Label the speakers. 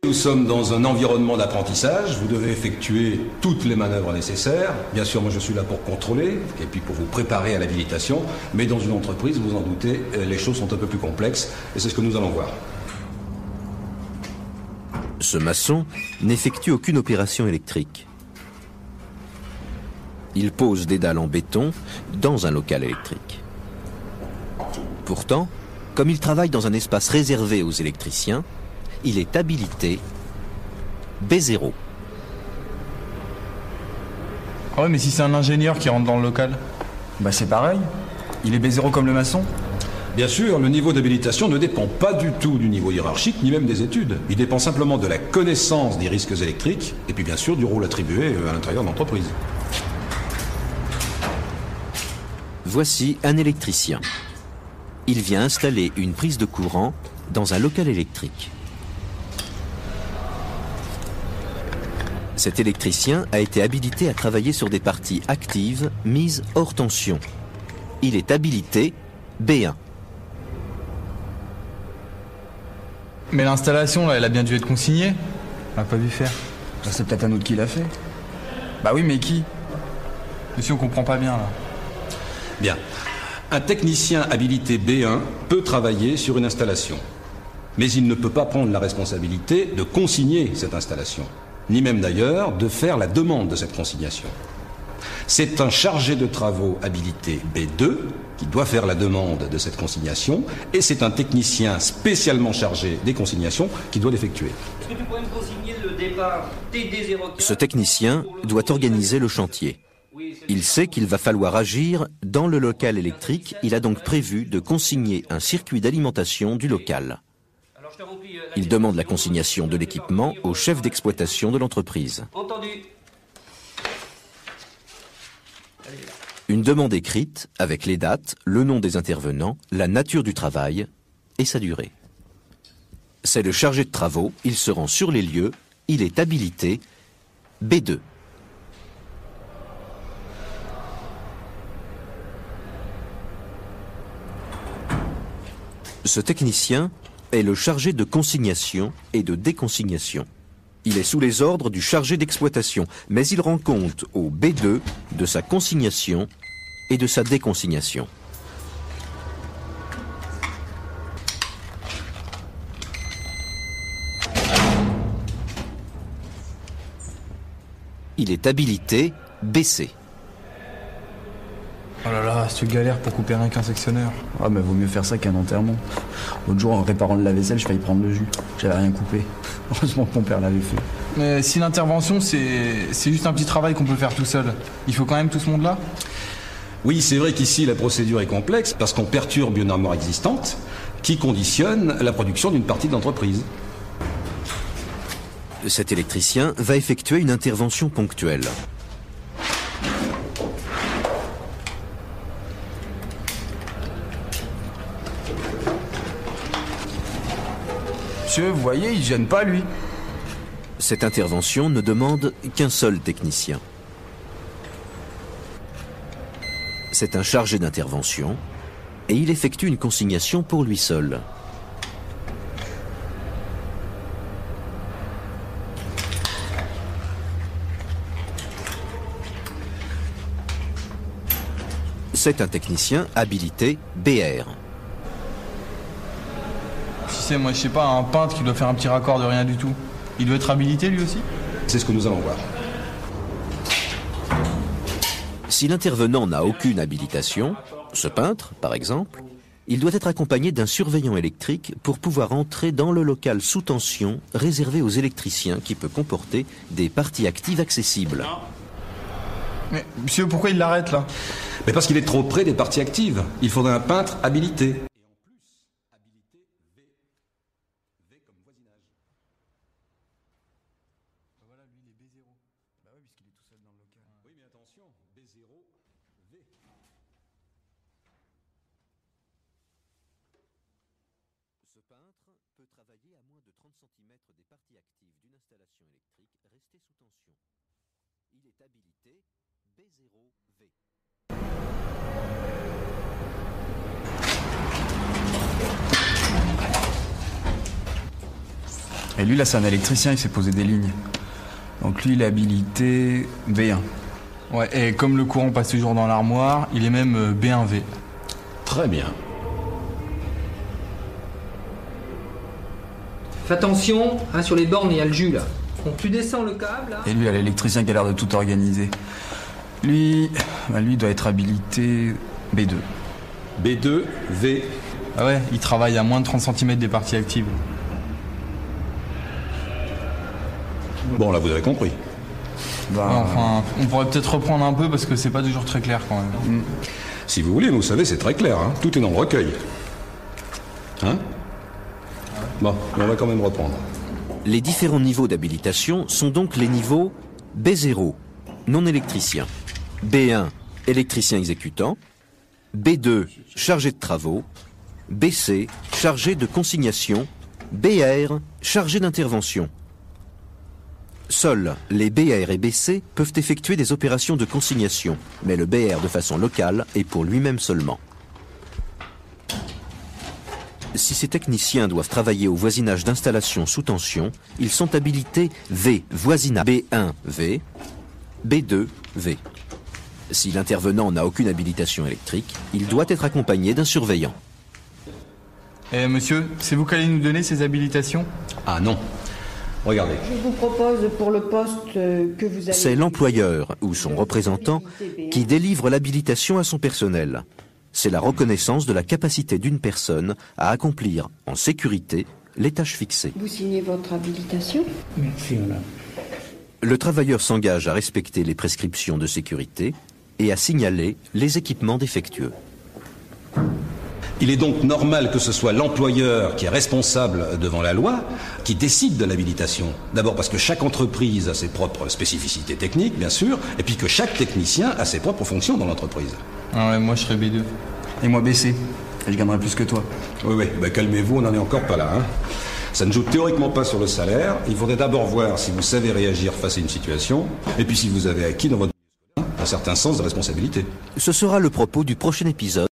Speaker 1: Nous sommes dans un environnement d'apprentissage, vous devez effectuer toutes les manœuvres nécessaires. Bien sûr, moi je suis là pour contrôler et puis pour vous préparer à l'habilitation, mais dans une entreprise, vous en doutez, les choses sont un peu plus complexes et c'est ce que nous allons voir.
Speaker 2: Ce maçon n'effectue aucune opération électrique. Il pose des dalles en béton dans un local électrique. Pourtant, comme il travaille dans un espace réservé aux électriciens, il est habilité B0.
Speaker 3: Ah ouais, mais si c'est un ingénieur qui rentre dans le local,
Speaker 4: Bah c'est pareil. Il est B0 comme le maçon.
Speaker 1: Bien sûr, le niveau d'habilitation ne dépend pas du tout du niveau hiérarchique, ni même des études. Il dépend simplement de la connaissance des risques électriques, et puis bien sûr du rôle attribué à l'intérieur de l'entreprise.
Speaker 2: Voici un électricien. Il vient installer une prise de courant dans un local électrique. Cet électricien a été habilité à travailler sur des parties actives mises hors tension. Il est habilité B1.
Speaker 3: mais l'installation, là, elle a bien dû être consignée. On l'a pas vu faire.
Speaker 4: Bah, c'est peut-être un autre qui l'a fait.
Speaker 3: Bah oui, mais qui? Monsieur, on comprend pas bien, là.
Speaker 1: Bien. Un technicien habilité B1 peut travailler sur une installation. Mais il ne peut pas prendre la responsabilité de consigner cette installation, ni même d'ailleurs de faire la demande de cette consignation. C'est un chargé de travaux habilité B2 qui doit faire la demande de cette consignation et c'est un technicien spécialement chargé des consignations qui doit l'effectuer.
Speaker 5: Est-ce que tu pourrais me consigner le départ TD04?
Speaker 2: Ce technicien doit organiser le chantier. Il sait qu'il va falloir agir dans le local électrique. Il a donc prévu de consigner un circuit d'alimentation du local. Il demande la consignation de l'équipement au chef d'exploitation de l'entreprise.
Speaker 5: Entendu.
Speaker 2: Une demande écrite avec les dates, le nom des intervenants, la nature du travail et sa durée. C'est le chargé de travaux, il se rend sur les lieux, il est habilité B2. Ce technicien est le chargé de consignation et de déconsignation. Il est sous les ordres du chargé d'exploitation, mais il rend compte au B2 de sa consignation et de sa déconsignation. Il est habilité BC.
Speaker 3: Oh là là, c'est une galère pour couper rien qu'un sectionneur.
Speaker 4: Ah mais vaut mieux faire ça qu'un enterrement. L'autre jour en réparant le lave-vaisselle, je failli prendre le jus. J'avais rien coupé. Heureusement que mon père l'avait fait.
Speaker 3: Mais si l'intervention, c'est juste un petit travail qu'on peut faire tout seul, il faut quand même tout ce monde-là?
Speaker 1: Oui, c'est vrai qu'ici la procédure est complexe parce qu'on perturbe une armoire existante qui conditionne la production d'une partie de l'entreprise.
Speaker 2: Cet électricien va effectuer une intervention ponctuelle.
Speaker 4: Monsieur, vous voyez, il gêne pas lui.
Speaker 2: Cette intervention ne demande qu'un seul technicien. C'est un chargé d'intervention et il effectue une consignation pour lui seul. C'est un technicien habilité BR.
Speaker 3: Si c'est, moi je sais pas, un peintre qui doit faire un petit raccord de rien du tout, il doit être habilité lui aussi?
Speaker 1: C'est ce que nous allons voir.
Speaker 2: Si l'intervenant n'a aucune habilitation, ce peintre par exemple, il doit être accompagné d'un surveillant électrique pour pouvoir entrer dans le local sous tension réservé aux électriciens qui peut comporter des parties actives accessibles.
Speaker 3: Mais monsieur, pourquoi il l'arrête là?
Speaker 1: Mais parce qu'il est trop près des parties actives. Il faudrait un peintre habilité.
Speaker 2: Ce peintre peut travailler à moins de 30 cm des parties actives d'une installation électrique restée sous tension. Il est habilité B0V.
Speaker 3: Et lui, là, c'est un électricien, il sait poser des lignes. Donc lui, il est habilité B1. Ouais, et comme le courant passe toujours dans l'armoire, il est même B1V.
Speaker 1: Très bien.
Speaker 5: Fais attention, hein, sur les bornes, il y a le jus là. Donc tu descends le câble là.
Speaker 3: Et lui, il y a l'électricien qui a l'air de tout organiser. Lui, lui doit être habilité B2.
Speaker 1: B2, V.
Speaker 3: Ah ouais, il travaille à moins de 30 cm des parties actives.
Speaker 1: Bon, là, vous avez compris.
Speaker 3: Ouais, enfin, on pourrait peut-être reprendre un peu parce que c'est pas toujours très clair quand même.
Speaker 1: Si vous voulez, mais vous savez, c'est très clair. Hein. Tout est dans le recueil. Hein? Bon, mais on va quand même reprendre.
Speaker 2: Les différents niveaux d'habilitation sont donc les niveaux B0, non électricien, B1, électricien exécutant, B2, chargé de travaux, BC, chargé de consignation, BR, chargé d'intervention. Seuls les BR et BC peuvent effectuer des opérations de consignation, mais le BR de façon locale et pour lui-même seulement. Si ces techniciens doivent travailler au voisinage d'installations sous tension, ils sont habilités V, voisinage, B1, V, B2, V. Si l'intervenant n'a aucune habilitation électrique, il doit être accompagné d'un surveillant.
Speaker 3: Eh monsieur, c'est vous qui allez nous donner ces habilitations?
Speaker 1: Ah non. Regardez.
Speaker 6: Je vous propose pour le poste que vous allez...
Speaker 2: C'est l'employeur ou son représentant qui délivre l'habilitation à son personnel. C'est la reconnaissance de la capacité d'une personne à accomplir en sécurité les tâches fixées.
Speaker 6: Vous signez votre habilitation?
Speaker 7: Merci, madame.
Speaker 2: Le travailleur s'engage à respecter les prescriptions de sécurité et à signaler les équipements défectueux.
Speaker 1: Il est donc normal que ce soit l'employeur qui est responsable devant la loi qui décide de l'habilitation. D'abord parce que chaque entreprise a ses propres spécificités techniques, bien sûr, et puis que chaque technicien a ses propres fonctions dans l'entreprise.
Speaker 3: Ah ouais, moi je serais B2.
Speaker 4: Et moi BC. Et je gagnerai plus que toi.
Speaker 1: Oui, oui, bah calmez-vous, on n'en est encore pas là. Hein. Ça ne joue théoriquement pas sur le salaire. Il faudrait d'abord voir si vous savez réagir face à une situation, et puis si vous avez acquis dans votre un certain sens de responsabilité.
Speaker 2: Ce sera le propos du prochain épisode.